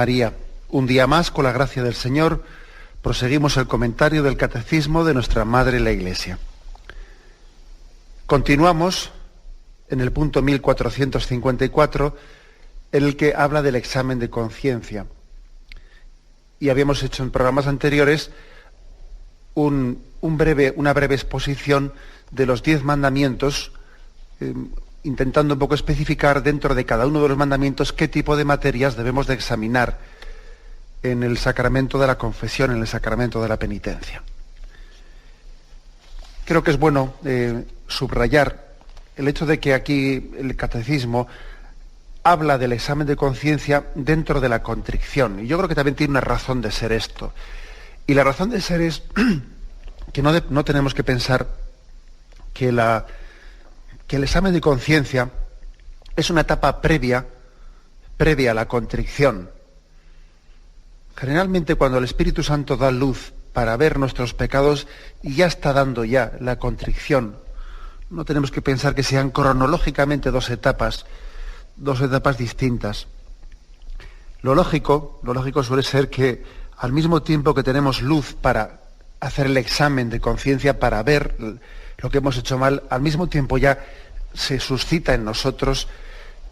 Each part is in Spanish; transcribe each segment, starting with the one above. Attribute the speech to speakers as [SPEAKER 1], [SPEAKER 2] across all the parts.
[SPEAKER 1] María, un día más, con la gracia del Señor, proseguimos el comentario del Catecismo de nuestra Madre la Iglesia. Continuamos en el punto 1454, en el que habla del examen de conciencia. Y habíamos hecho en programas anteriores una breve exposición de los 10 mandamientos, intentando un poco especificar dentro de cada uno de los mandamientos qué tipo de materias debemos de examinar en el sacramento de la confesión, en el sacramento de la penitencia. Creo que es bueno subrayar el hecho de que aquí el catecismo habla del examen de conciencia dentro de la contrición. Y yo creo que también tiene una razón de ser esto. Y la razón de ser es que no tenemos que pensar que el examen de conciencia es una etapa previa a la contrición. Generalmente cuando el Espíritu Santo da luz para ver nuestros pecados, ya está dando ya la contrición. No tenemos que pensar que sean cronológicamente dos etapas distintas. Lo lógico suele ser que al mismo tiempo que tenemos luz para hacer el examen de conciencia, para ver lo que hemos hecho mal, al mismo tiempo ya se suscita en nosotros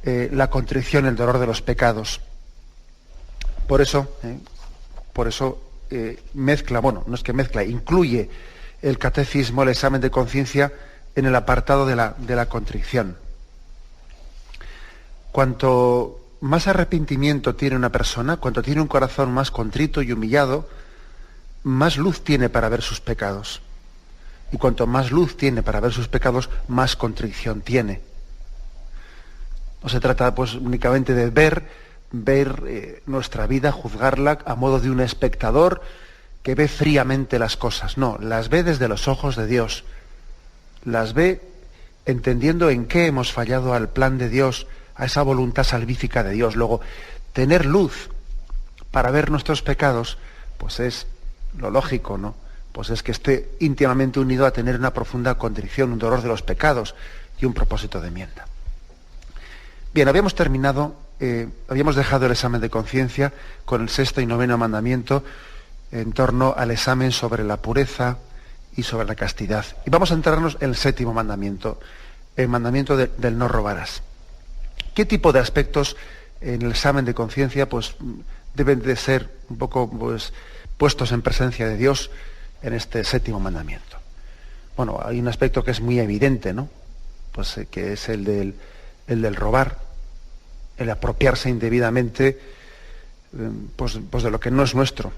[SPEAKER 1] la contrición, el dolor de los pecados. Por eso incluye el catecismo el examen de conciencia en el apartado de la contrición. Cuanto más arrepentimiento tiene una persona, cuanto tiene un corazón más contrito y humillado, más luz tiene para ver sus pecados. Y cuanto más luz tiene para ver sus pecados, más contrición tiene. No se trata pues únicamente de ver nuestra vida, juzgarla a modo de un espectador que ve fríamente las cosas. No, las ve desde los ojos de Dios. Las ve entendiendo en qué hemos fallado al plan de Dios, a esa voluntad salvífica de Dios. Luego, tener luz para ver nuestros pecados, pues es lo lógico, ¿no? Pues es que esté íntimamente unido a tener una profunda contrición, un dolor de los pecados y un propósito de enmienda. Bien, habíamos dejado el examen de conciencia con el 6º y 9º mandamiento en torno al examen sobre la pureza y sobre la castidad. Y vamos a entrarnos en el 7º mandamiento, el mandamiento del no robarás. ¿Qué tipo de aspectos en el examen de conciencia pues deben de ser un poco pues puestos en presencia de Dios en este 7º mandamiento? Bueno, hay un aspecto que es muy evidente, ¿no? Pues que es el del robar, el apropiarse indebidamente pues de lo que no es nuestro.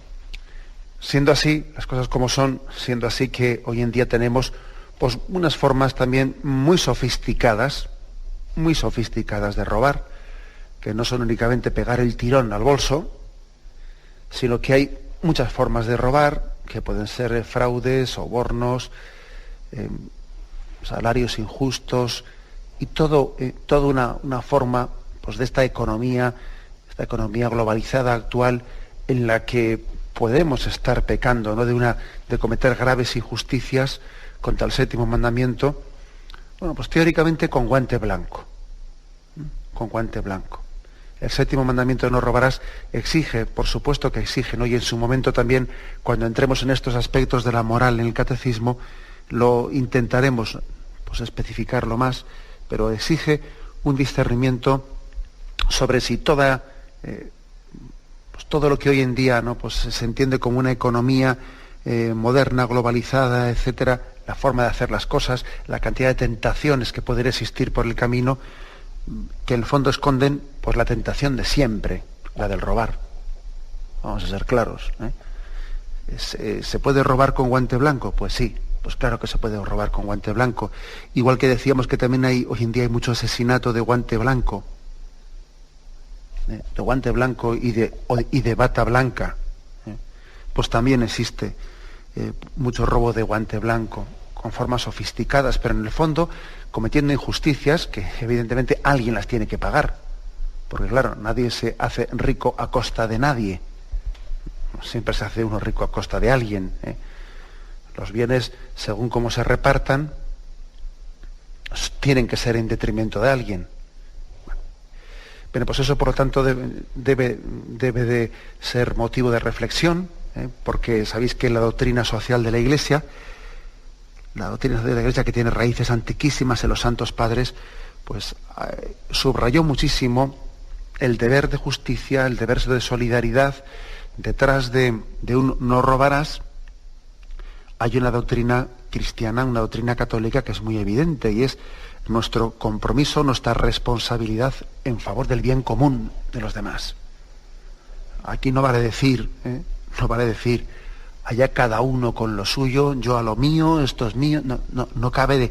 [SPEAKER 1] Siendo así, las cosas como son, siendo así que hoy en día tenemos pues unas formas también muy sofisticadas de robar, que no son únicamente pegar el tirón al bolso, sino que hay muchas formas de robar, que pueden ser fraudes, sobornos, salarios injustos, y toda una forma pues, de esta economía globalizada actual, en la que podemos estar pecando, ¿no? de cometer graves injusticias contra el 7º mandamiento, bueno, pues teóricamente con guante blanco. Con guante blanco. El 7º mandamiento de no robarás exige, por supuesto que exige, ¿no? Y en su momento también, cuando entremos en estos aspectos de la moral en el catecismo, lo intentaremos pues, especificarlo más, pero exige un discernimiento sobre si todo lo que hoy en día, ¿no? Pues se entiende como una economía moderna, globalizada, etcétera, la forma de hacer las cosas, la cantidad de tentaciones que pueden existir por el camino, que en el fondo esconden pues la tentación de siempre, la del robar. Vamos a ser claros, ¿eh? ¿Se puede robar con guante blanco? Pues sí, pues claro que se puede robar con guante blanco. Igual que decíamos que también hoy en día hay mucho asesinato de guante blanco, de guante blanco y de bata blanca, pues también existe mucho robo de guante blanco, con formas sofisticadas, pero en el fondo cometiendo injusticias que evidentemente alguien las tiene que pagar, porque claro, nadie se hace rico a costa de nadie, siempre se hace uno rico a costa de alguien, ¿eh? Los bienes, según cómo se repartan, tienen que ser en detrimento de alguien. Bueno, pues eso, por lo tanto, debe de ser motivo de reflexión, porque sabéis que la doctrina social de la Iglesia, que tiene raíces antiquísimas en los santos padres, pues subrayó muchísimo el deber de justicia, el deber de solidaridad. Detrás de un no robarás hay una doctrina cristiana, una doctrina católica que es muy evidente, y es nuestro compromiso, nuestra responsabilidad en favor del bien común de los demás. Aquí no vale decir, allá cada uno con lo suyo, yo a lo mío, esto es mío. No cabe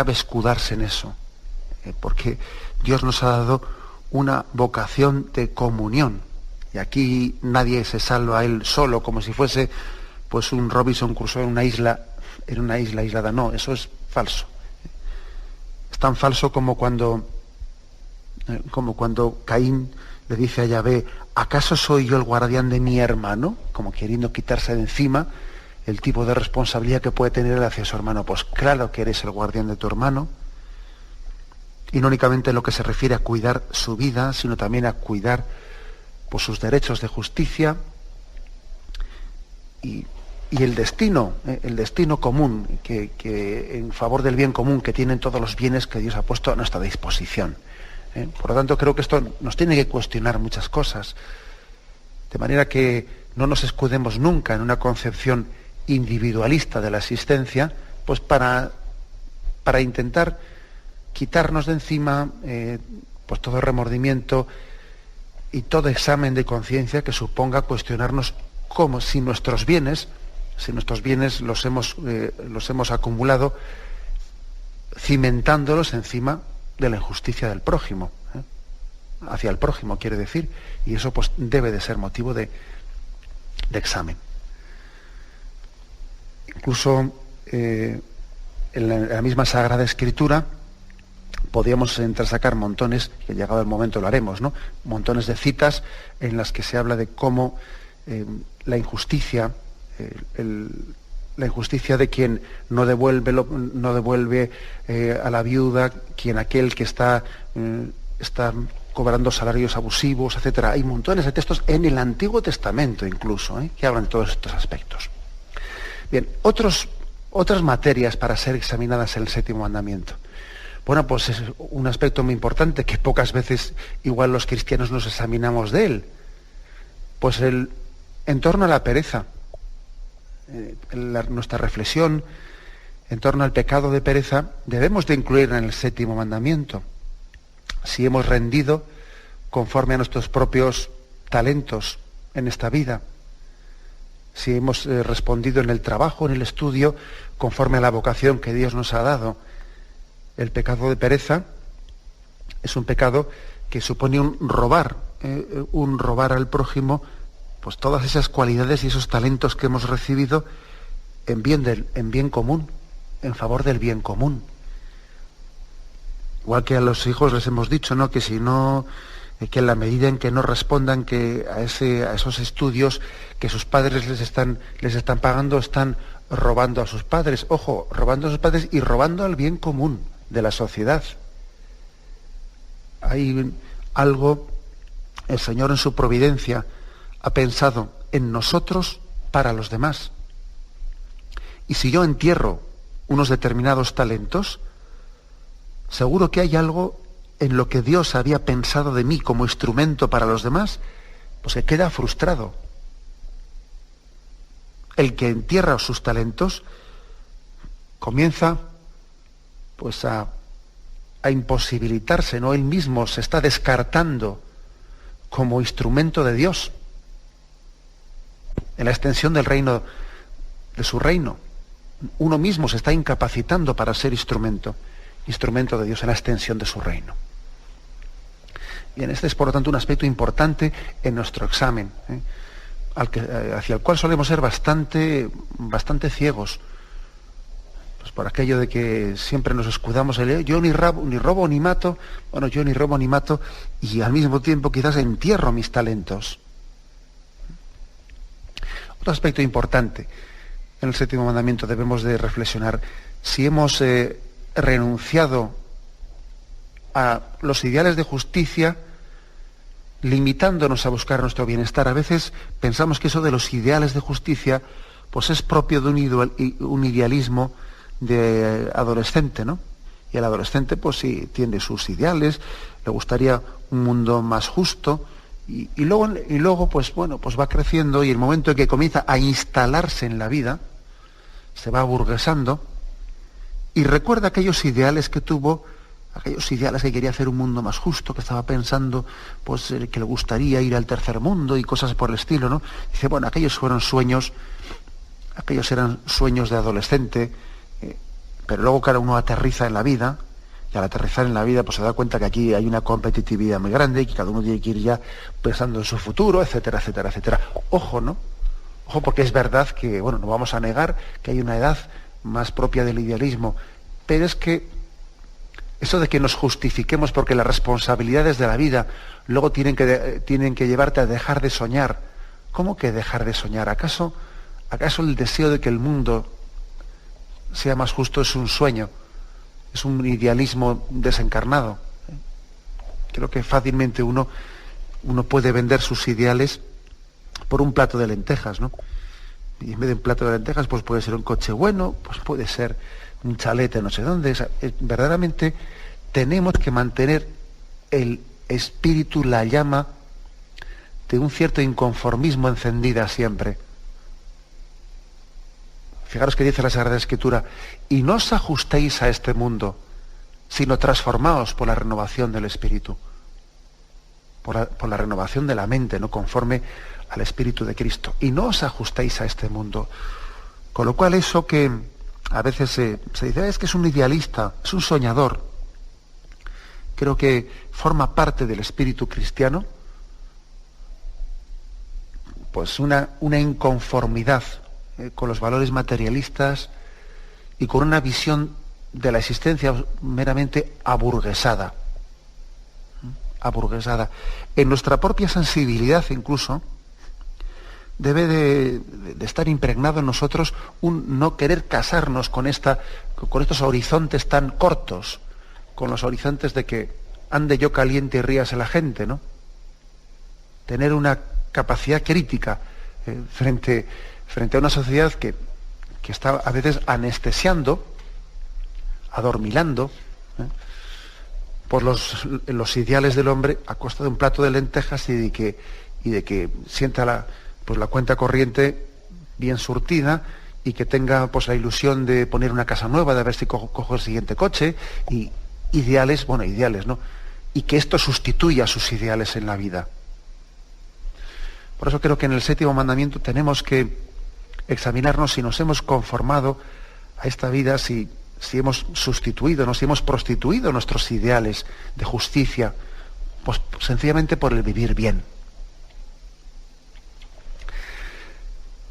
[SPEAKER 1] escudarse en eso, porque Dios nos ha dado una vocación de comunión, y aquí nadie se salva a él solo, como si fuese pues un Robinson Crusoe en una isla aislada. No, eso es falso. Es tan falso como cuando Caín le dice a Yahvé: ¿acaso soy yo el guardián de mi hermano? Como queriendo quitarse de encima el tipo de responsabilidad que puede tener él hacia su hermano. Pues claro que eres el guardián de tu hermano, y no únicamente en lo que se refiere a cuidar su vida, sino también a cuidar pues sus derechos de justicia y el destino común, que en favor del bien común que tienen todos los bienes que Dios ha puesto a nuestra disposición. Por lo tanto, creo que esto nos tiene que cuestionar muchas cosas, de manera que no nos escudemos nunca en una concepción individualista de la existencia, pues para intentar quitarnos de encima pues todo remordimiento y todo examen de conciencia que suponga cuestionarnos cómo, si nuestros bienes los hemos acumulado cimentándolos encima de la injusticia del prójimo, hacia el prójimo, quiere decir, y eso pues debe de ser motivo de examen. Incluso en la misma Sagrada Escritura podríamos sacar montones, que llegado el momento lo haremos, ¿no? Montones de citas en las que se habla de cómo la injusticia de quien no devuelve a la viuda, aquel que está cobrando salarios abusivos, etcétera. Hay montones de textos en el Antiguo Testamento incluso, que hablan de todos estos aspectos. Bien, otras materias para ser examinadas en el séptimo mandamiento. Bueno, pues es un aspecto muy importante que pocas veces igual los cristianos nos examinamos de él. Pues en torno a la pereza. Nuestra reflexión en torno al pecado de pereza debemos de incluir en el séptimo mandamiento. Si hemos rendido conforme a nuestros propios talentos en esta vida, si hemos respondido en el trabajo, en el estudio, conforme a la vocación que Dios nos ha dado. El pecado de pereza es un pecado que supone un robar al prójimo, pues todas esas cualidades y esos talentos que hemos recibido en bien común, en favor del bien común. Igual que a los hijos les hemos dicho, ¿no?, que si no, que en la medida en que no respondan que a esos estudios que sus padres les están pagando, están robando a sus padres. Ojo, robando a sus padres y robando al bien común de la sociedad. Hay algo, el Señor en su providencia ha pensado en nosotros para los demás. Y si yo entierro unos determinados talentos, seguro que hay algo en lo que Dios había pensado de mí como instrumento para los demás, pues que queda frustrado. El que entierra sus talentos comienza pues a imposibilitarse, ¿no? Él mismo se está descartando como instrumento de Dios en la extensión del reino, de su reino. Uno mismo se está incapacitando para ser instrumento de Dios en la extensión de su reino. Bien, este es por lo tanto un aspecto importante en nuestro examen, hacia el cual solemos ser bastante ciegos, pues por aquello de que siempre nos escudamos en yo ni robo ni mato, bueno, yo ni robo ni mato, y al mismo tiempo quizás entierro mis talentos. Otro aspecto importante en el séptimo mandamiento debemos de reflexionar: si hemos renunciado a los ideales de justicia limitándonos a buscar nuestro bienestar. A veces pensamos que eso de los ideales de justicia pues es propio de un idealismo de adolescente, ¿no? Y el adolescente pues sí tiene sus ideales, le gustaría un mundo más justo, y luego pues bueno, pues va creciendo, y el momento en que comienza a instalarse en la vida, se va aburguesando y recuerda aquellos ideales que tuvo, aquellos ideales que quería hacer un mundo más justo, que estaba pensando pues que le gustaría ir al tercer mundo y cosas por el estilo, ¿no? Dice, bueno, aquellos fueron sueños, aquellos eran sueños de adolescente, pero luego cada uno aterriza en la vida, y al aterrizar en la vida pues se da cuenta que aquí hay una competitividad muy grande y que cada uno tiene que ir ya pensando en su futuro, etcétera, etcétera, etcétera. Ojo, ¿no? Ojo, porque es verdad que, bueno, no vamos a negar que hay una edad más propia del idealismo, pero es que eso de que nos justifiquemos porque las responsabilidades de la vida luego tienen que llevarte a dejar de soñar. ¿Cómo que dejar de soñar? ¿Acaso el deseo de que el mundo sea más justo es un sueño? ¿Es un idealismo desencarnado? Creo que fácilmente uno puede vender sus ideales por un plato de lentejas, ¿no? Y en vez de un plato de lentejas, pues puede ser un coche bueno, pues puede ser un chalete no sé dónde. Verdaderamente tenemos que mantener el espíritu, la llama de un cierto inconformismo encendida siempre. Fijaros que dice la Sagrada Escritura, y no os ajustéis a este mundo, sino transformaos por la renovación del espíritu, por la renovación de la mente, ¿no? Conforme al Espíritu de Cristo. Y no os ajustéis a este mundo. Con lo cual eso que a veces se dice, es que es un idealista, es un soñador, creo que forma parte del espíritu cristiano, pues una inconformidad con los valores materialistas y con una visión de la existencia meramente aburguesada. En nuestra propia sensibilidad incluso debe de estar impregnado en nosotros un no querer casarnos con estos horizontes tan cortos, con los horizontes de que ande yo caliente y ríase la gente, ¿no? Tener una capacidad crítica frente a una sociedad que está a veces anestesiando, adormilando, por los ideales del hombre a costa de un plato de lentejas y de que sienta la cuenta corriente bien surtida y que tenga pues la ilusión de poner una casa nueva, de ver si cojo el siguiente coche, y ideales, ¿no? Y que esto sustituya sus ideales en la vida. Por eso creo que en el séptimo mandamiento tenemos que examinarnos si nos hemos conformado a esta vida, si hemos sustituido, si hemos prostituido nuestros ideales de justicia, pues sencillamente por el vivir bien.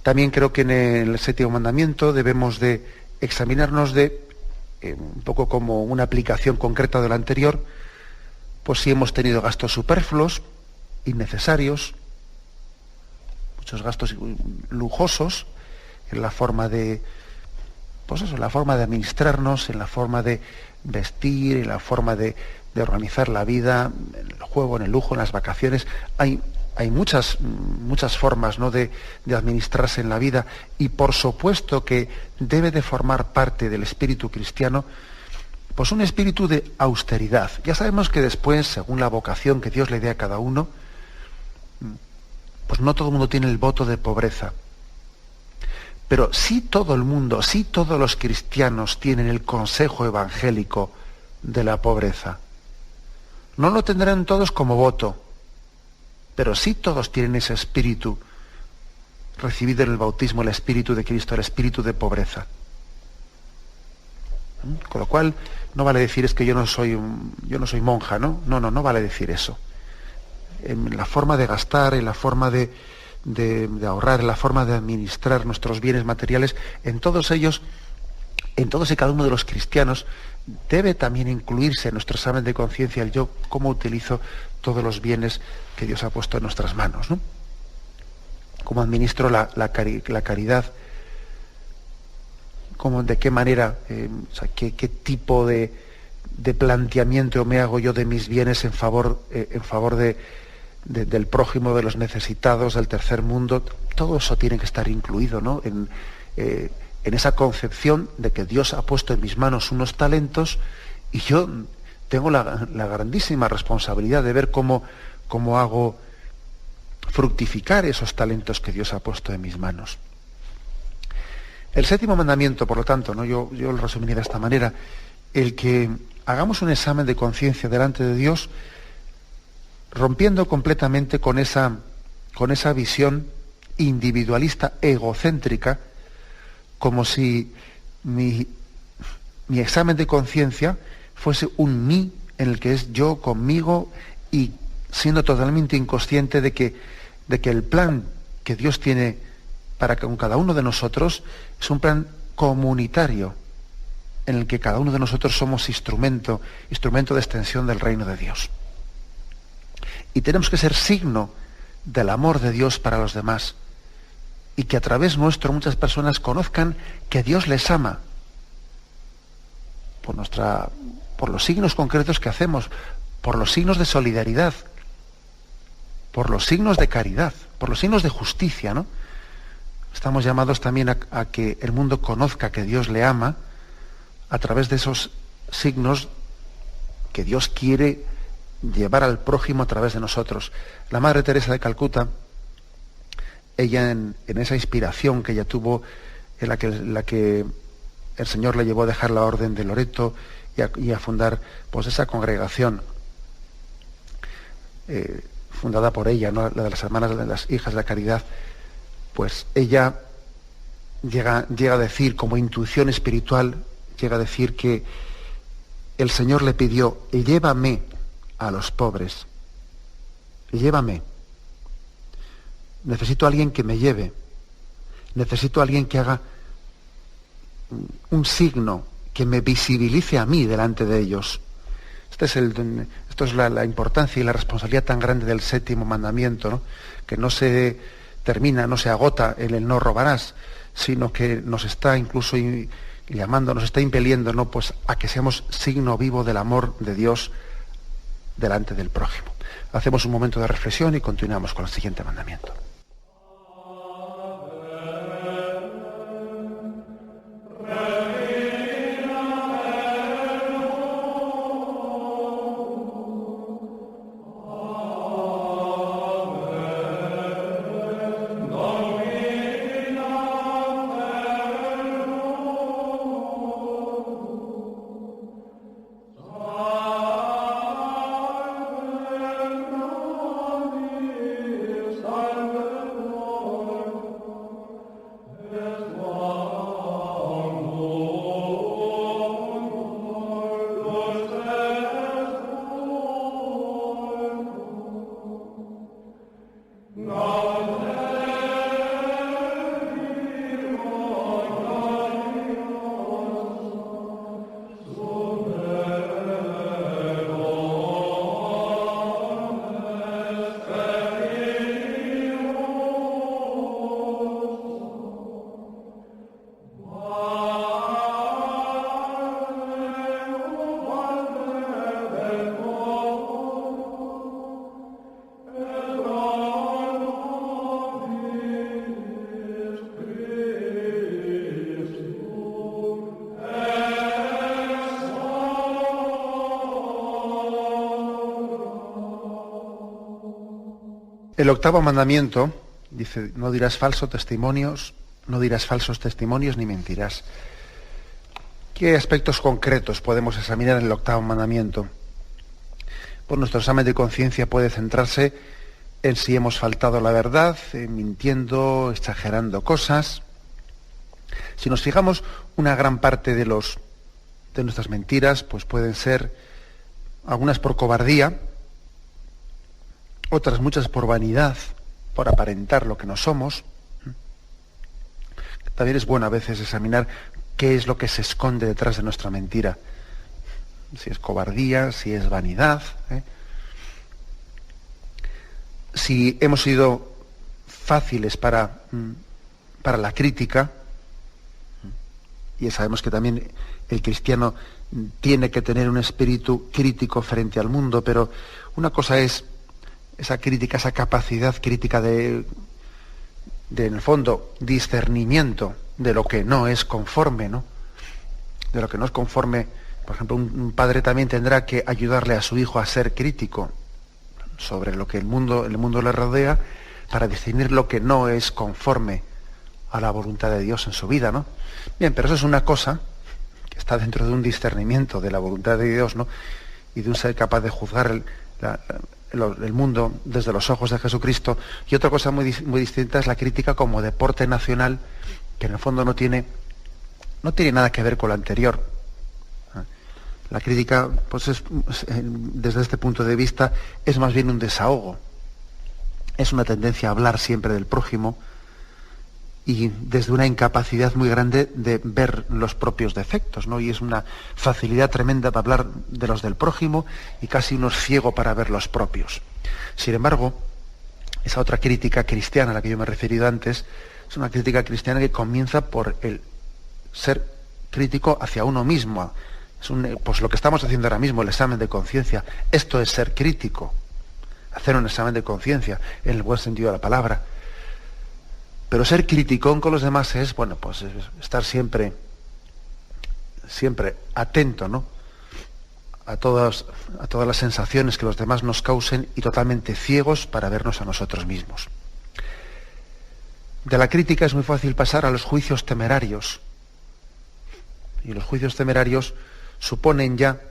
[SPEAKER 1] También creo que en el séptimo mandamiento debemos de examinarnos un poco como una aplicación concreta de lo anterior, pues si hemos tenido gastos superfluos, innecesarios, muchos gastos lujosos, en la forma de, en la forma de administrarnos, en la forma de vestir, en la forma de organizar la vida, en el juego, en el lujo, en las vacaciones. Hay muchas formas, ¿no?, de administrarse en la vida, y por supuesto que debe de formar parte del espíritu cristiano pues un espíritu de austeridad. Ya sabemos que después, según la vocación que Dios le dé a cada uno, pues no todo el mundo tiene el voto de pobreza. Pero sí todo el mundo, sí todos los cristianos tienen el consejo evangélico de la pobreza. No lo tendrán todos como voto, pero sí todos tienen ese espíritu recibido en el bautismo, el espíritu de Cristo, el espíritu de pobreza. Con lo cual, no vale decir es que yo no soy monja, ¿no? No vale decir eso. En la forma de gastar, en la forma de ahorrar, en la forma de administrar nuestros bienes materiales, en todos ellos, en todos y cada uno de los cristianos, debe también incluirse en nuestro examen de conciencia el yo, cómo utilizo todos los bienes que Dios ha puesto en nuestras manos, ¿no? Cómo administro la caridad, de qué manera, qué tipo de planteamiento me hago yo de mis bienes en favor del prójimo, de los necesitados, del tercer mundo. Todo eso tiene que estar incluido, ¿no? En esa concepción de que Dios ha puesto en mis manos unos talentos y yo tengo la grandísima responsabilidad de ver cómo hago fructificar esos talentos que Dios ha puesto en mis manos. El séptimo mandamiento, por lo tanto, ¿no? Yo lo resumiría de esta manera: el que hagamos un examen de conciencia delante de Dios, rompiendo completamente con esa visión individualista, egocéntrica, como si mi examen de conciencia fuese un mí en el que es yo conmigo, y siendo totalmente inconsciente de que el plan que Dios tiene para con cada uno de nosotros es un plan comunitario, en el que cada uno de nosotros somos instrumento de extensión del reino de Dios. Y tenemos que ser signo del amor de Dios para los demás, y que a través nuestro muchas personas conozcan que Dios les ama por los signos concretos que hacemos, por los signos de solidaridad, por los signos de caridad, por los signos de justicia, ¿no? Estamos llamados también a que el mundo conozca que Dios le ama a través de esos signos que Dios quiere llevar al prójimo a través de nosotros. La Madre Teresa de Calcuta, ella en esa inspiración que ella tuvo, en la que el Señor le llevó a dejar la Orden de Loreto y a fundar pues esa congregación fundada por ella, ¿no? La de las Hermanas de las Hijas de la Caridad, pues ella llega a decir, como intuición espiritual, llega a decir que el Señor le pidió: llévame a los pobres, llévame. Necesito a alguien que me lleve, necesito a alguien que haga un signo, que me visibilice a mí delante de ellos. Esto es la importancia y la responsabilidad tan grande del séptimo mandamiento, ¿no? Que no se termina, no se agota en el no robarás, sino que nos está incluso llamando, nos está impeliendo, ¿no? Pues a que seamos signo vivo del amor de Dios delante del prójimo. Hacemos un momento de reflexión y continuamos con el siguiente mandamiento. El octavo mandamiento dice: no dirás falsos testimonios ni mentirás. ¿Qué aspectos concretos podemos examinar en el octavo mandamiento? Pues nuestro examen de conciencia puede centrarse en si hemos faltado a la verdad, mintiendo, exagerando cosas. Si nos fijamos, una gran parte de nuestras mentiras pues pueden ser algunas por cobardía, otras muchas por vanidad, por aparentar lo que no somos. También es bueno a veces examinar qué es lo que se esconde detrás de nuestra mentira. Si es cobardía, si es vanidad. Si hemos sido fáciles para la crítica, y sabemos que también el cristiano tiene que tener un espíritu crítico frente al mundo, pero una cosa es esa crítica, esa capacidad crítica de en el fondo, discernimiento de lo que no es conforme, ¿no? De lo que no es conforme. Por ejemplo, un padre también tendrá que ayudarle a su hijo a ser crítico sobre lo que el mundo le rodea, para discernir lo que no es conforme a la voluntad de Dios en su vida, ¿no? Bien, pero eso es una cosa que está dentro de un discernimiento de la voluntad de Dios, ¿no? Y de un ser capaz de juzgar el mundo desde los ojos de Jesucristo. Y otra cosa muy distinta es la crítica como deporte nacional, que en el fondo no tiene nada que ver con lo anterior. La crítica, pues desde este punto de vista, es más bien un desahogo. Es una tendencia a hablar siempre del prójimo y desde una incapacidad muy grande de ver los propios defectos, ¿no? Y es una facilidad tremenda para hablar de los del prójimo y casi uno es ciego para ver los propios. Sin embargo, esa otra crítica cristiana a la que yo me he referido antes, es una crítica cristiana que comienza por el ser crítico hacia uno mismo. Pues lo que estamos haciendo ahora mismo, el examen de conciencia. Esto es ser crítico, hacer un examen de conciencia, en el buen sentido de la palabra. Pero ser criticón con los demás es, bueno, pues es estar siempre atento, ¿no? A todas las sensaciones que los demás nos causen y totalmente ciegos para vernos a nosotros mismos. De la crítica es muy fácil pasar a los juicios temerarios. Y los juicios temerarios suponen ya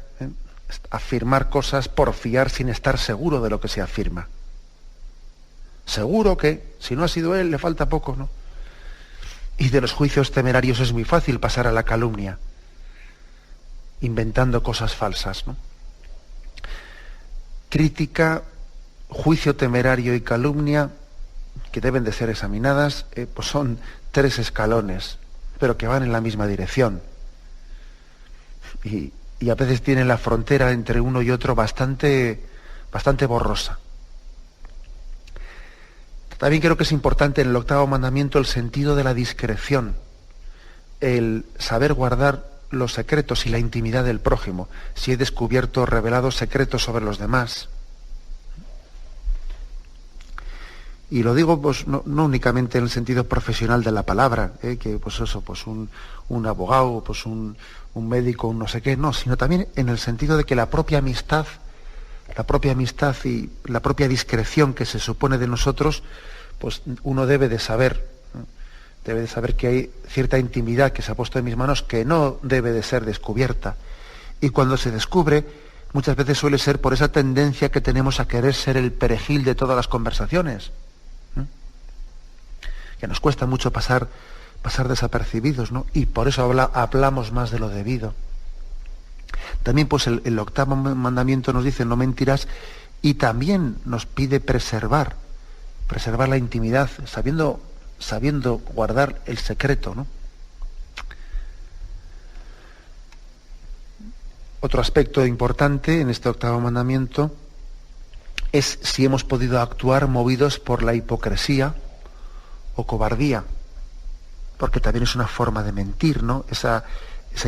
[SPEAKER 1] afirmar cosas, porfiar sin estar seguro de lo que se afirma. Seguro que, si no ha sido él, le falta poco, ¿no? Y de los juicios temerarios es muy fácil pasar a la calumnia, inventando cosas falsas, ¿no? Crítica, juicio temerario y calumnia, que deben de ser examinadas, pues son 3 escalones, pero que van en la misma dirección. Y a veces tienen la frontera entre uno y otro bastante borrosa. También creo que es importante en el 8º mandamiento el sentido de la discreción, el saber guardar los secretos y la intimidad del prójimo, si he descubierto, revelado secretos sobre los demás. Y lo digo pues, no únicamente en el sentido profesional de la palabra, que pues eso, pues un abogado, pues un médico, un no sé qué, no, sino también en el sentido de que la propia amistad y la propia discreción que se supone de nosotros, pues uno debe de saber que hay cierta intimidad que se ha puesto en mis manos que no debe de ser descubierta. Y cuando se descubre, muchas veces suele ser por esa tendencia que tenemos a querer ser el perejil de todas las conversaciones, que nos cuesta mucho pasar desapercibidos, ¿no? Y por eso hablamos más de lo debido. También pues el 8º mandamiento nos dice no mentirás, y también nos pide preservar la intimidad, sabiendo guardar el secreto, ¿no? Otro aspecto importante en este 8º mandamiento es si hemos podido actuar movidos por la hipocresía o cobardía, porque también es una forma de mentir, ¿no? Esa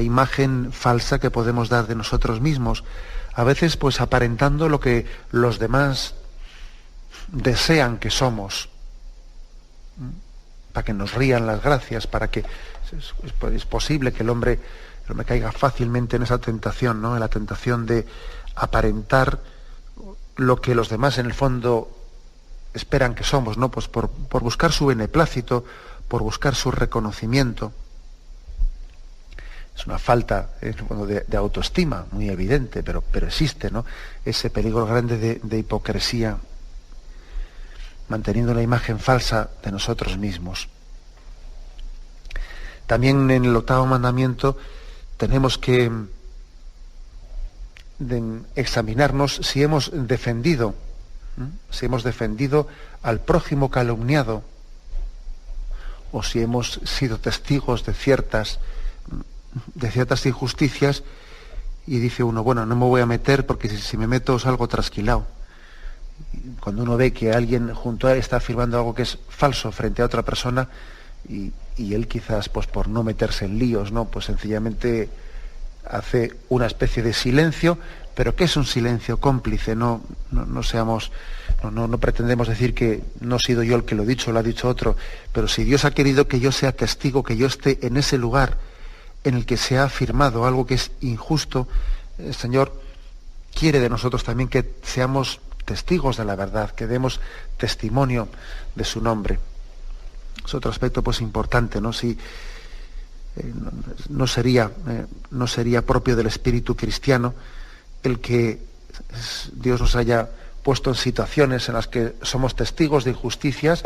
[SPEAKER 1] imagen falsa que podemos dar de nosotros mismos, a veces pues aparentando lo que los demás desean que somos, para que nos rían las gracias, para que es posible que el hombre caiga fácilmente en esa tentación, ¿no? En la tentación de aparentar lo que los demás en el fondo esperan que somos, ¿no? Pues por buscar su beneplácito, por buscar su reconocimiento. Es una falta de autoestima muy evidente, pero existe, ¿no? Ese peligro grande de hipocresía, manteniendo una imagen falsa de nosotros mismos. También en el 8º mandamiento tenemos que examinarnos si hemos defendido al prójimo calumniado, o si hemos sido testigos de ciertas injusticias, y dice uno, bueno, no me voy a meter porque si me meto salgo trasquilado. Cuando uno ve que alguien junto a él está afirmando algo que es falso frente a otra persona, y él quizás pues por no meterse en líos, ¿no? Pues sencillamente hace una especie de silencio, pero que es un silencio cómplice, no No pretendemos decir que no he sido yo el que lo he dicho, lo ha dicho otro, pero si Dios ha querido que yo sea testigo, que yo esté en ese lugar en el que se ha afirmado algo que es injusto, el Señor quiere de nosotros también que seamos testigos de la verdad, que demos testimonio de su nombre. Es otro aspecto pues importante, ¿no? Si no sería propio del espíritu cristiano el que Dios nos haya puesto en situaciones en las que somos testigos de injusticias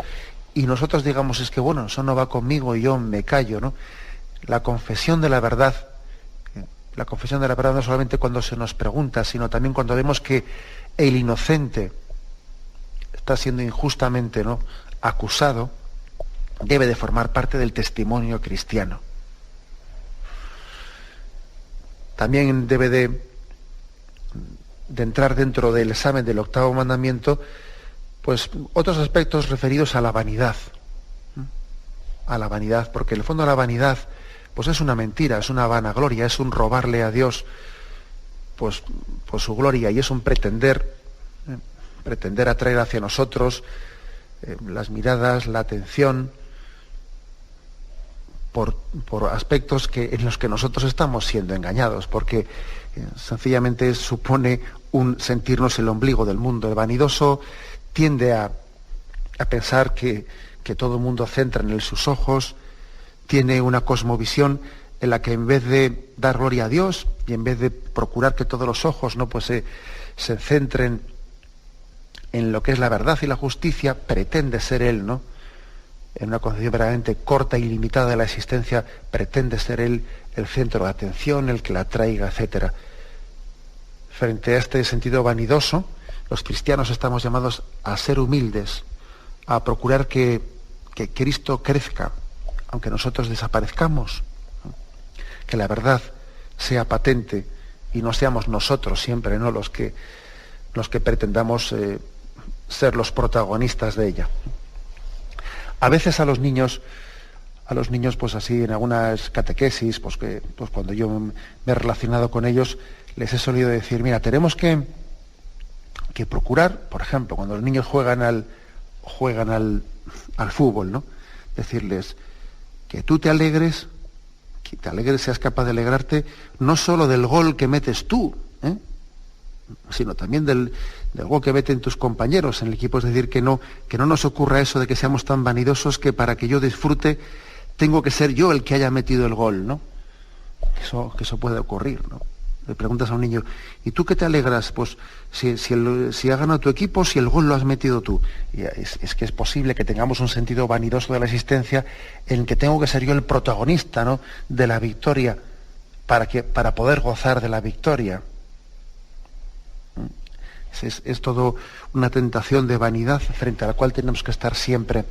[SPEAKER 1] y nosotros digamos, es que bueno, eso no va conmigo y yo me callo, ¿no? La confesión de la verdad no solamente cuando se nos pregunta, sino también cuando vemos que el inocente está siendo injustamente, ¿no?, acusado, debe de formar parte del testimonio cristiano. También debe de entrar dentro del examen del octavo mandamiento, pues otros aspectos referidos a la vanidad. A la vanidad, porque en el fondo la vanidad pues es una mentira, es una vanagloria, es un robarle a Dios pues su gloria, y es un pretender atraer hacia nosotros las miradas, la atención, por aspectos en los que nosotros estamos siendo engañados, porque sencillamente supone un sentirnos el ombligo del mundo. El vanidoso tiende a pensar que todo el mundo centra en él sus ojos, tiene una cosmovisión en la que en vez de dar gloria a Dios y en vez de procurar que todos los ojos se centren en lo que es la verdad y la justicia, pretende ser él, ¿no?, en una concepción verdaderamente corta y limitada de la existencia, pretende ser él el centro de atención, el que la traiga, etc. Frente a este sentido vanidoso, los cristianos estamos llamados a ser humildes, a procurar que Cristo crezca, aunque nosotros desaparezcamos, que la verdad sea patente y no seamos nosotros siempre, ¿no?, los que pretendamos ser los protagonistas de ella. A veces a los niños, pues así, en algunas catequesis, pues cuando yo me he relacionado con ellos, les he solido decir, mira, tenemos que procurar, por ejemplo, cuando los niños juegan al fútbol, ¿no?, decirles que tú te alegres, seas capaz de alegrarte, no solo del gol que metes tú, sino también del gol que meten tus compañeros en el equipo. Es decir, que no nos ocurra eso de que seamos tan vanidosos que para que yo disfrute tengo que ser yo el que haya metido el gol, ¿no? Que eso puede ocurrir, ¿no? Le preguntas a un niño, ¿y tú qué te alegras? Pues si ha ganado tu equipo, si el gol lo has metido tú. Y es que es posible que tengamos un sentido vanidoso de la existencia en que tengo que ser yo el protagonista, ¿no?, de la victoria para poder gozar de la victoria. Es todo una tentación de vanidad frente a la cual tenemos que estar siempre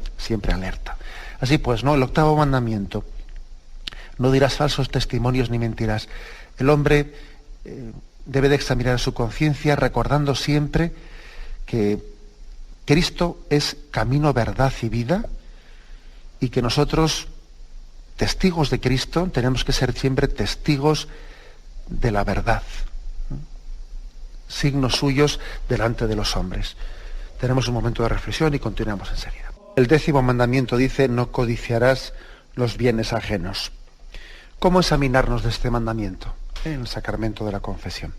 [SPEAKER 1] alerta. Así pues, ¿no?, el octavo mandamiento: no dirás falsos testimonios ni mentiras. El hombre debe de examinar su conciencia recordando siempre que Cristo es camino, verdad y vida, y que nosotros, testigos de Cristo, tenemos que ser siempre testigos de la verdad, signos suyos delante de los hombres. Tenemos un momento de reflexión y continuamos enseguida. El 10º mandamiento dice: no codiciarás los bienes ajenos. ¿Cómo examinarnos de este mandamiento? En el sacramento de la confesión.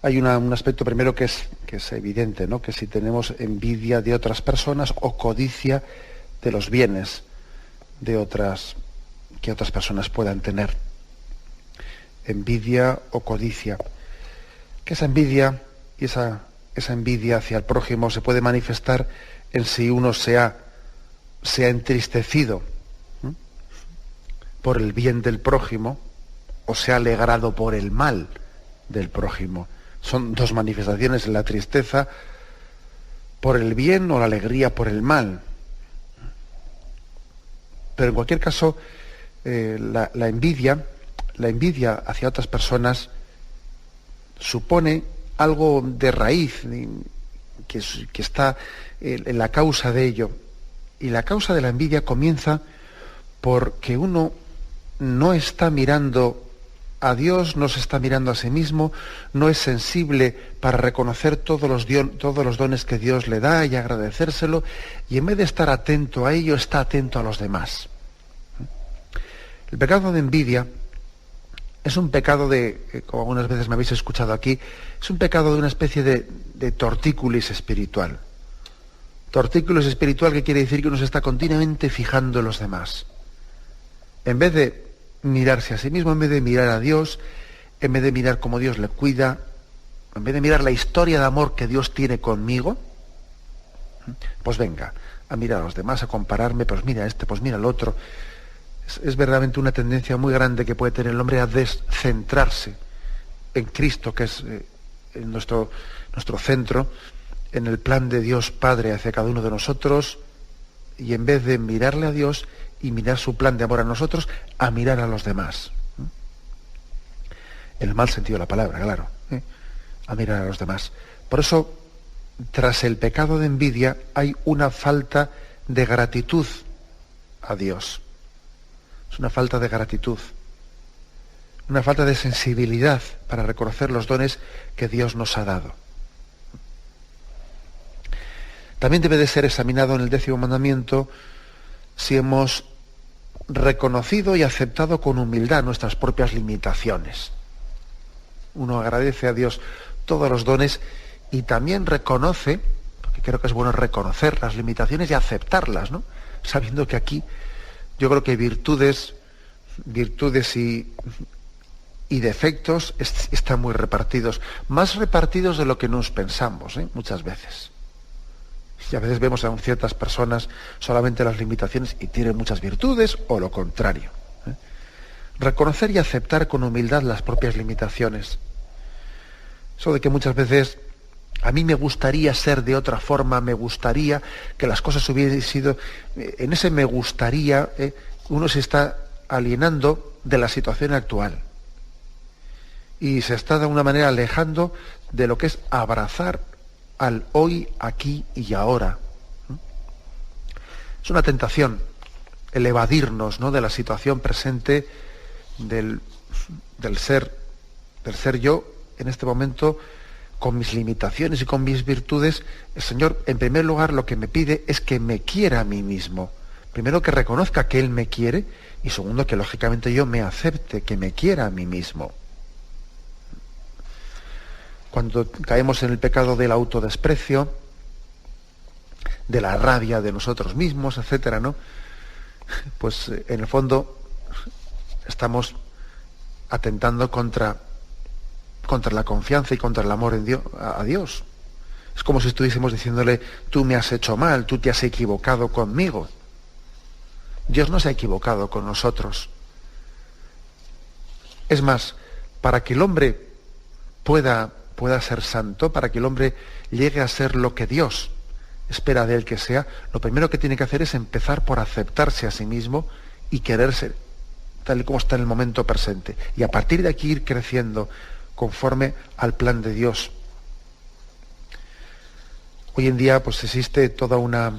[SPEAKER 1] Hay un aspecto primero que es evidente, ¿no?, que si tenemos envidia de otras personas o codicia de los bienes que otras personas puedan tener. Envidia o codicia. Que esa envidia y esa envidia hacia el prójimo se puede manifestar en si uno se ha entristecido por el bien del prójimo o se ha alegrado por el mal del prójimo. Son dos manifestaciones: la tristeza por el bien o la alegría por el mal. Pero en cualquier caso, la envidia hacia otras personas supone algo de raíz que está en la causa de ello. Y la causa de la envidia comienza porque uno no está mirando a Dios, no se está mirando a sí mismo, no es sensible para reconocer todos los dones que Dios le da y agradecérselo, y en vez de estar atento a ello, está atento a los demás. El pecado de envidia es un pecado como algunas veces me habéis escuchado aquí, es un pecado de una especie de tortícolis espiritual. Tortícolis espiritual, que quiere decir que uno se está continuamente fijando en los demás. En vez de mirarse a sí mismo, en vez de mirar a Dios, en vez de mirar cómo Dios le cuida, en vez de mirar la historia de amor que Dios tiene conmigo, pues venga, a mirar a los demás, a compararme, pues mira este, pues mira el otro. Es verdaderamente una tendencia muy grande que puede tener el hombre a descentrarse en Cristo, que es en nuestro centro, en el plan de Dios Padre hacia cada uno de nosotros, y en vez de mirarle a Dios y mirar su plan de amor a nosotros, a mirar a los demás. En el mal sentido de la palabra, claro. A mirar a los demás. Por eso, tras el pecado de envidia, hay una falta de gratitud a Dios. Es una falta de gratitud. Una falta de sensibilidad para reconocer los dones que Dios nos ha dado. También debe de ser examinado en el 10º mandamiento si hemos reconocido y aceptado con humildad nuestras propias limitaciones. Uno agradece a Dios todos los dones y también reconoce, porque creo que es bueno reconocer las limitaciones y aceptarlas, ¿no? Sabiendo que aquí yo creo que virtudes y defectos están muy repartidos, más repartidos de lo que nos pensamos, muchas veces. Y a veces vemos a ciertas personas solamente las limitaciones y tienen muchas virtudes, o lo contrario. Reconocer y aceptar con humildad las propias limitaciones. Eso de que muchas veces a mí me gustaría ser de otra forma, me gustaría que las cosas hubiesen sido... En ese me gustaría, uno se está alienando de la situación actual. Y se está de alguna manera alejando de lo que es abrazar al hoy, aquí y ahora. Es una tentación el evadirnos, ¿no?, de la situación presente del ser yo en este momento, con mis limitaciones y con mis virtudes. El Señor, en primer lugar, lo que me pide es que me quiera a mí mismo. Primero, que reconozca que Él me quiere, y segundo, que lógicamente yo me acepte, que me quiera a mí mismo. Cuando caemos en el pecado del autodesprecio, de la rabia de nosotros mismos, etcétera, ¿no?, pues en el fondo estamos atentando contra la confianza y contra el amor en Dios, a Dios. Es como si estuviésemos diciéndole: tú me has hecho mal, tú te has equivocado conmigo. Dios no se ha equivocado con nosotros. Es más, para que el hombre pueda ser santo, para que el hombre llegue a ser lo que Dios espera de él que sea, lo primero que tiene que hacer es empezar por aceptarse a sí mismo y quererse tal y como está en el momento presente. Y a partir de aquí ir creciendo conforme al plan de Dios. Hoy en día pues existe toda una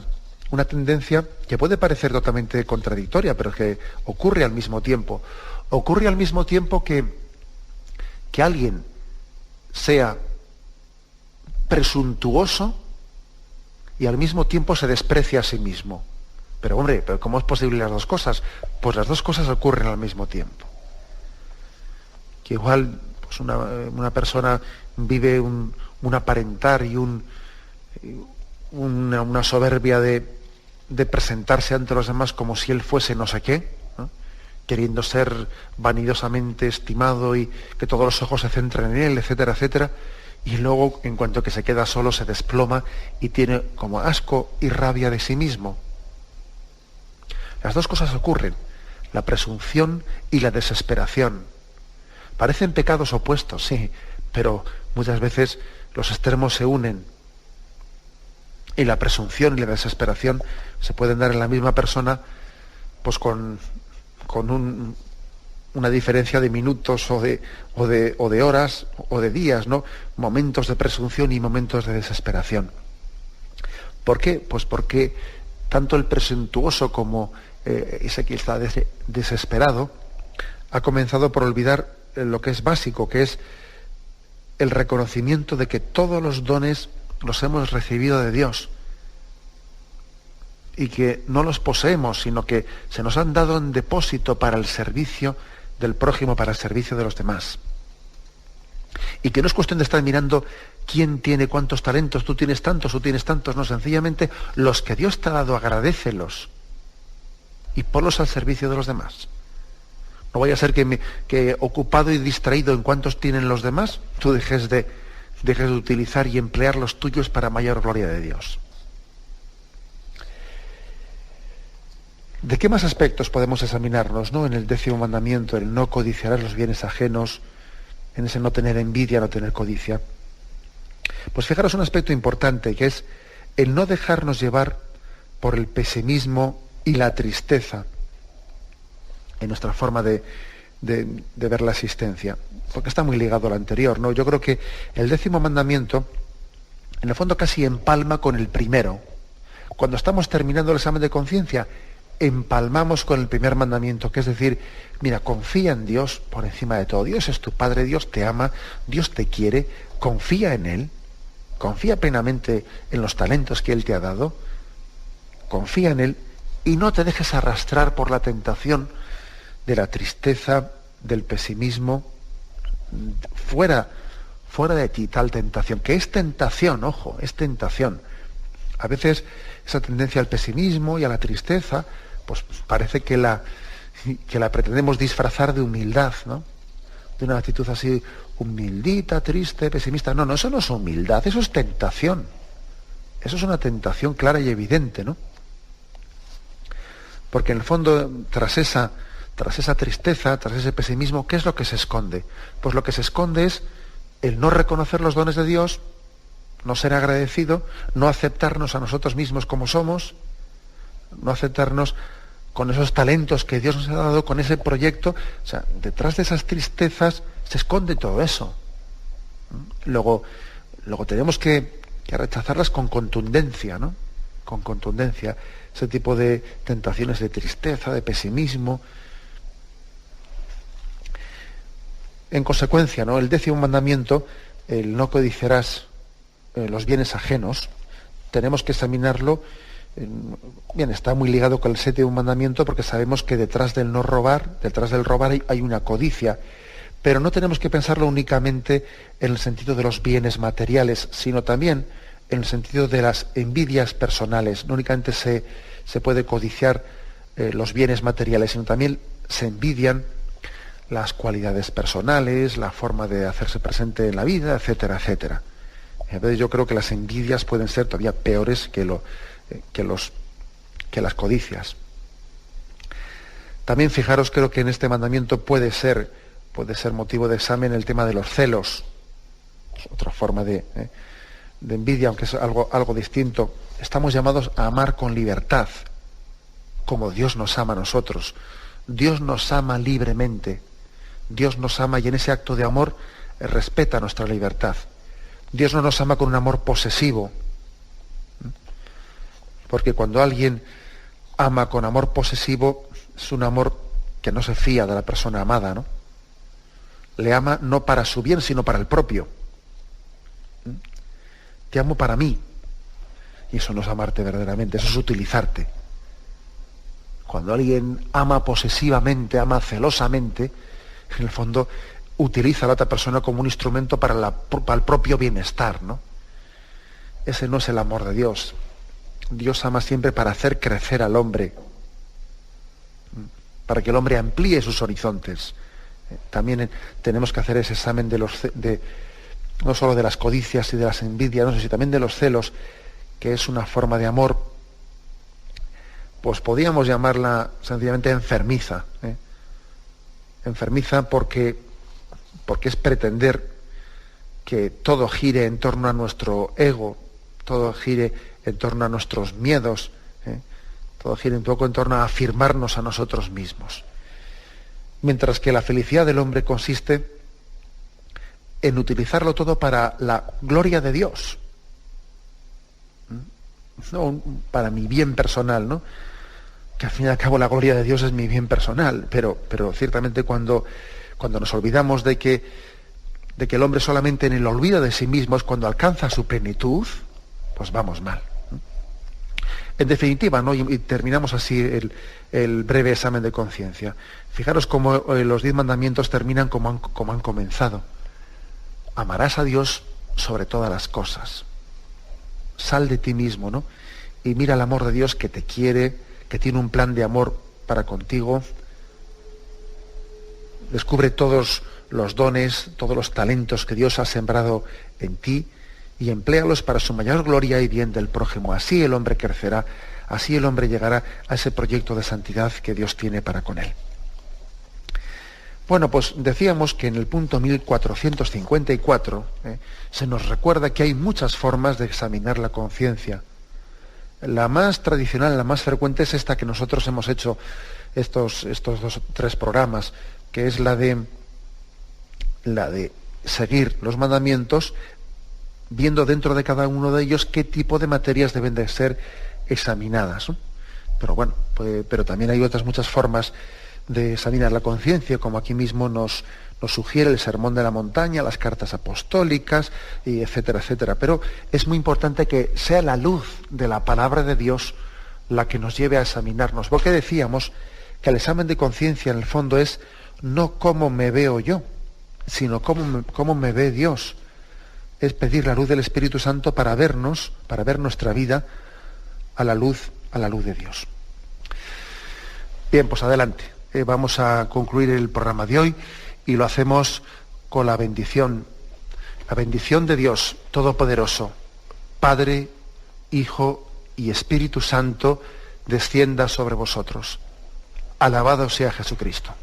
[SPEAKER 1] tendencia que puede parecer totalmente contradictoria, pero que ocurre al mismo tiempo. Ocurre al mismo tiempo que alguien sea presuntuoso y al mismo tiempo se desprecia a sí mismo. Pero hombre, ¿cómo es posible las dos cosas? Pues las dos cosas ocurren al mismo tiempo. Que igual pues una persona vive un aparentar y una soberbia de presentarse ante los demás como si él fuese no sé qué, ¿no?, queriendo ser vanidosamente estimado y que todos los ojos se centren en él, etcétera, etcétera, y luego, en cuanto que se queda solo, se desploma y tiene como asco y rabia de sí mismo. Las dos cosas ocurren, la presunción y la desesperación. Parecen pecados opuestos, sí, pero muchas veces los extremos se unen. Y la presunción y la desesperación se pueden dar en la misma persona, pues con una diferencia de minutos o de horas o de días, ¿no? Momentos de presunción y momentos de desesperación. ¿Por qué? Pues porque tanto el presuntuoso como ese que está desesperado ha comenzado por olvidar lo que es básico, que es el reconocimiento de que todos los dones los hemos recibido de Dios y que no los poseemos, sino que se nos han dado en depósito para el servicio del prójimo, para el servicio de los demás. Y que no es cuestión de estar mirando quién tiene cuántos talentos, tú tienes tantos, no, sencillamente los que Dios te ha dado, agradécelos y ponlos al servicio de los demás. No vaya a ser que ocupado y distraído en cuántos tienen los demás, tú dejes de utilizar y emplear los tuyos para mayor gloria de Dios. ¿De qué más aspectos podemos examinarnos, ¿no? En el 10º mandamiento, el no codiciarás los bienes ajenos, en ese no tener envidia, no tener codicia. Pues fijaros un aspecto importante, que es el no dejarnos llevar por el pesimismo y la tristeza en nuestra forma de ver la existencia, porque está muy ligado al anterior, ¿no? Yo creo que el 10º mandamiento, en el fondo, casi empalma con el primero. Cuando estamos terminando el examen de conciencia, empalmamos con el primer mandamiento, que es decir, mira, confía en Dios por encima de todo. Dios es tu Padre, Dios te ama, Dios te quiere, confía en Él, confía plenamente en los talentos que Él te ha dado, confía en Él y no te dejes arrastrar por la tentación de la tristeza, del pesimismo. Fuera de ti tal tentación, que es tentación, ojo, es tentación. A veces esa tendencia al pesimismo y a la tristeza, pues parece que la pretendemos disfrazar de humildad, ¿no? De una actitud así, humildita, triste, pesimista. No, eso no es humildad, eso es tentación. Eso es una tentación clara y evidente, ¿no? Porque en el fondo, tras esa tristeza, tras ese pesimismo, ¿qué es lo que se esconde? Pues lo que se esconde es el no reconocer los dones de Dios, no ser agradecido, no aceptarnos a nosotros mismos como somos, no aceptarnos con esos talentos que Dios nos ha dado, con ese proyecto. O sea, detrás de esas tristezas se esconde todo eso. Luego tenemos que rechazarlas con contundencia, ¿no? Con contundencia. Ese tipo de tentaciones de tristeza, de pesimismo. En consecuencia, ¿no? El 10º mandamiento, el no codiciarás los bienes ajenos, tenemos que examinarlo. Bien, está muy ligado con el 7º mandamiento, porque sabemos que detrás del robar hay una codicia, pero no tenemos que pensarlo únicamente en el sentido de los bienes materiales, sino también en el sentido de las envidias personales. No únicamente se puede codiciar los bienes materiales, sino también se envidian las cualidades personales, la forma de hacerse presente en la vida, etcétera, etcétera. Entonces yo creo que las envidias pueden ser todavía peores que las codicias. También fijaros, creo que en este mandamiento puede ser motivo de examen el tema de los celos. Es otra forma de envidia, aunque es algo distinto. Estamos llamados a amar con libertad, como Dios nos ama a nosotros. Dios nos ama libremente. Dios nos ama y en ese acto de amor respeta nuestra libertad. Dios no nos ama con un amor posesivo. Porque cuando alguien ama con amor posesivo, es un amor que no se fía de la persona amada, ¿no? Le ama no para su bien, sino para el propio. Te amo para mí. Y eso no es amarte verdaderamente, eso es utilizarte. Cuando alguien ama posesivamente, ama celosamente, en el fondo utiliza a la otra persona como un instrumento para el propio bienestar, ¿no? Ese no es el amor de Dios. Dios ama siempre para hacer crecer al hombre, para que el hombre amplíe sus horizontes. También tenemos que hacer ese examen no solo de las codicias y de las envidias, sino también de los celos, que es una forma de amor, pues podríamos llamarla sencillamente enfermiza. Enfermiza porque es pretender que todo gire en torno a nuestro ego, todo gire en torno a nuestros miedos, todo gire un poco en torno a afirmarnos a nosotros mismos. Mientras que la felicidad del hombre consiste en utilizarlo todo para la gloria de Dios, no para mi bien personal, ¿no? Que al fin y al cabo la gloria de Dios es mi bien personal, pero ciertamente cuando cuando nos olvidamos de que el hombre solamente en el olvido de sí mismo es cuando alcanza su plenitud, pues vamos mal. En definitiva, ¿no? Y terminamos así el breve examen de conciencia. Fijaros cómo los 10 mandamientos terminan como han comenzado. Amarás a Dios sobre todas las cosas. Sal de ti mismo, ¿no? Y mira el amor de Dios que te quiere, que tiene un plan de amor para contigo. Descubre todos los dones, todos los talentos que Dios ha sembrado en ti y empléalos para su mayor gloria y bien del prójimo. Así el hombre crecerá, así el hombre llegará a ese proyecto de santidad que Dios tiene para con él. Bueno, pues decíamos que en el punto 1454 se nos recuerda que hay muchas formas de examinar la conciencia. La más tradicional, la más frecuente es esta que nosotros hemos hecho estos 3 programas, que es la de seguir los mandamientos, viendo dentro de cada uno de ellos qué tipo de materias deben de ser examinadas, ¿no? Pero bueno, pero también hay otras muchas formas de examinar la conciencia, como aquí mismo nos sugiere el Sermón de la Montaña, las cartas apostólicas, y etcétera, etcétera. Pero es muy importante que sea la luz de la palabra de Dios la que nos lleve a examinarnos. Porque decíamos que el examen de conciencia en el fondo es no cómo me veo yo, sino cómo me ve Dios. Es pedir la luz del Espíritu Santo para vernos, para ver nuestra vida a la luz de Dios. Bien, pues adelante. Vamos a concluir el programa de hoy y lo hacemos con la bendición de Dios Todopoderoso, Padre, Hijo y Espíritu Santo, descienda sobre vosotros. Alabado sea Jesucristo.